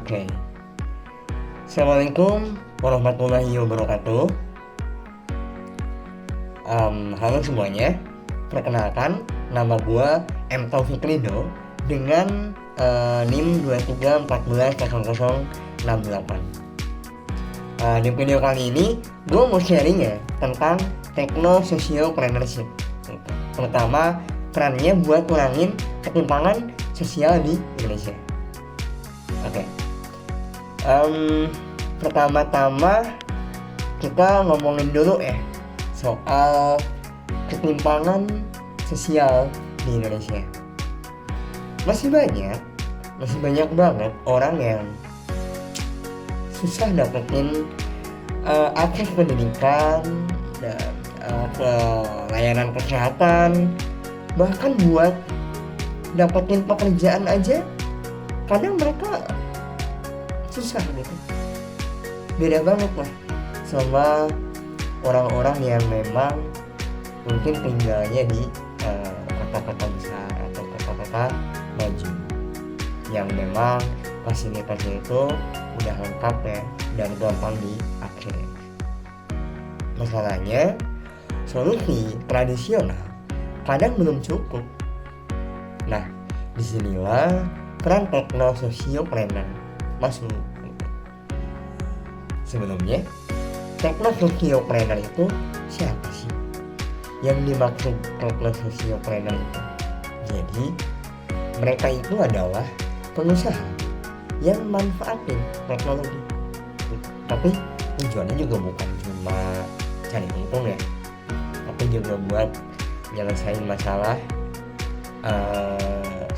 Oke, Assalamualaikum warahmatullahi wabarakatuh. Halo semuanya, perkenalkan nama gua M. Taufik Rido dengan NIM 23140068. Di video kali ini gue mau sharing ya tentang techno sociopreneurship, terutama perannya buat ngurangin ketimpangan sosial di Indonesia. Oke. Pertama-tama kita ngomongin dulu ya soal ketimpangan sosial di Indonesia. Masih banyak banget orang yang susah dapetin akses pendidikan dan layanan kesehatan, bahkan buat dapetin pekerjaan aja kadang mereka susah gitu. Beda banget lah sama orang-orang yang memang mungkin tinggalnya di kota-kota besar atau kota-kota maju yang memang fasilitasnya itu udah lengkap ya dan gampang diakses. Masalahnya solusi tradisional kadang belum cukup. Nah, disinilah peran techno sociopreneur masuk. Sebelumnya, techno sociopreneur itu siapa sih? Yang dimaksud techno sociopreneur itu, jadi mereka itu adalah pengusaha yang manfaatin teknologi, tapi tujuannya juga bukan cuma cari untung ya, tapi juga buat nyelesain masalah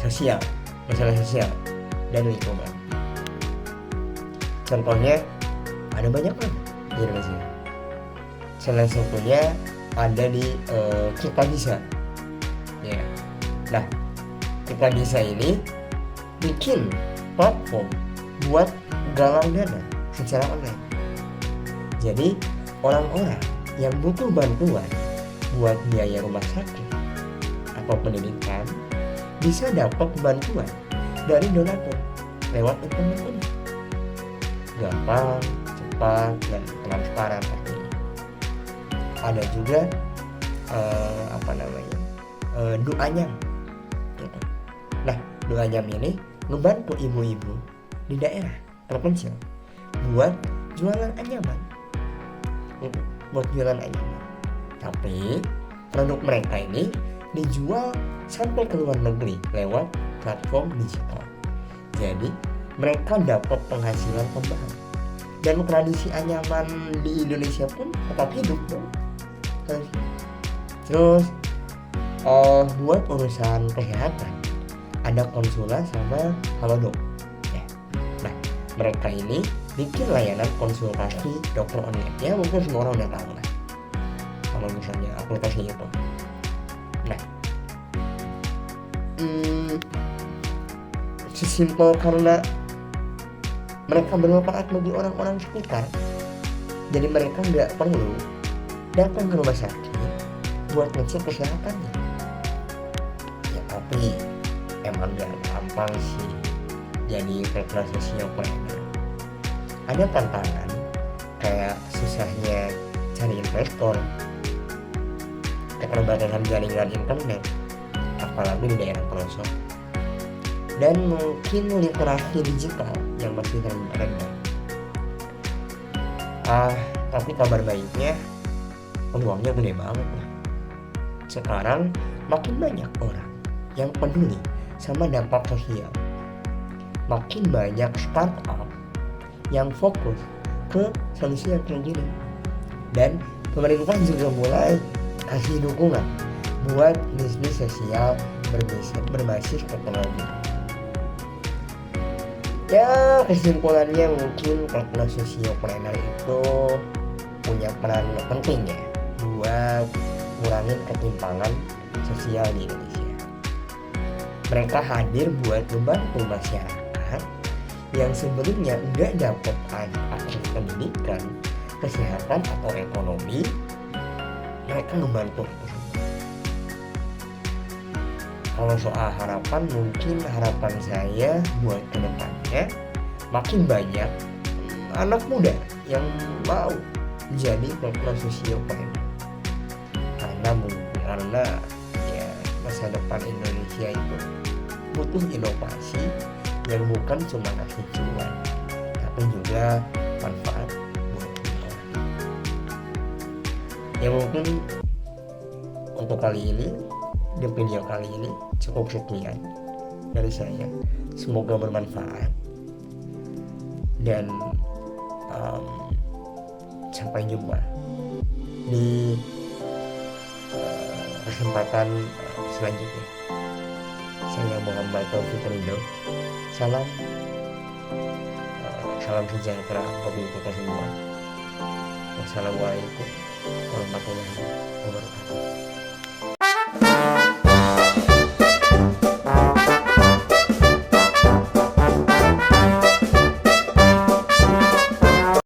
sosial dan lingkungan. Contohnya ada banyak banget di Indonesia. Salah satunya ada di Kita Bisa. Ya. Nah, Kita Bisa ini bikin platform buat galang dana secara online. Jadi orang-orang yang butuh bantuan buat biaya rumah sakit atau pendidikan bisa dapat bantuan dari donatur lewat internet ini. Gampang, cepat, dan transparan pastinya. Ada juga Duanyam gitu. Nah, Duanyam ini ngebantu ibu-ibu di daerah terpencil buat jualan anyaman gitu, tapi produk mereka ini dijual sampai ke luar negeri lewat platform digital. Jadi mereka dapat penghasilan tambahan dan tradisi anyaman di Indonesia pun tetap hidup dong. Terus buat urusan kesehatan ada Konsula sama Halodoc ya. Nah, mereka ini bikin layanan konsultasi dokter online. Ya mungkin semua orang udah tahu lah kalau misalnya aplikasi itu. Nah, sesimpel karena mereka bermanfaat bagi orang-orang sekitar, jadi mereka nggak perlu datang ke rumah sakit buat ngecek kesehatannya. Ya tapi emang gak gampang sih jadi techno sociopreneur. Ada tantangan kayak susahnya cari investor, keterbatasan jaringan internet apalagi di daerah pelosok, dan mungkin literasi digital yang masih rendah. Tapi kabar baiknya peluangnya gede banget lah. Sekarang makin banyak orang yang peduli sama dampak sosial. Makin banyak startup yang fokus ke solusi yang kayak gini. Dan pemerintah juga mulai kasih dukungan buat bisnis sosial berbasis teknologi. Ya, kesimpulannya mungkin techno sociopreneur itu punya peran penting ya buat ngurangin ketimpangan sosial di Indonesia. Mereka hadir buat membantu masyarakat yang sebelumnya nggak dapat akses pendidikan, kesehatan atau ekonomi. Mereka membantu itu semua. Kalau soal harapan, mungkin harapan saya buat kedepannya makin banyak anak muda yang mau menjadi pelaku sosiopath karena ya masa depan Indonesia itu butuh inovasi yang bukan cuma ngasih cuan tapi juga manfaat buat orang. Ya mungkin untuk kali ini di video kali ini cukup sekian dari saya, semoga bermanfaat dan sampai jumpa di kesempatan selanjutnya. Saya Muhammad Taufik Ridho. Salam sejahtera bagi kita semua. Wassalamualaikum warahmatullahi wabarakatuh.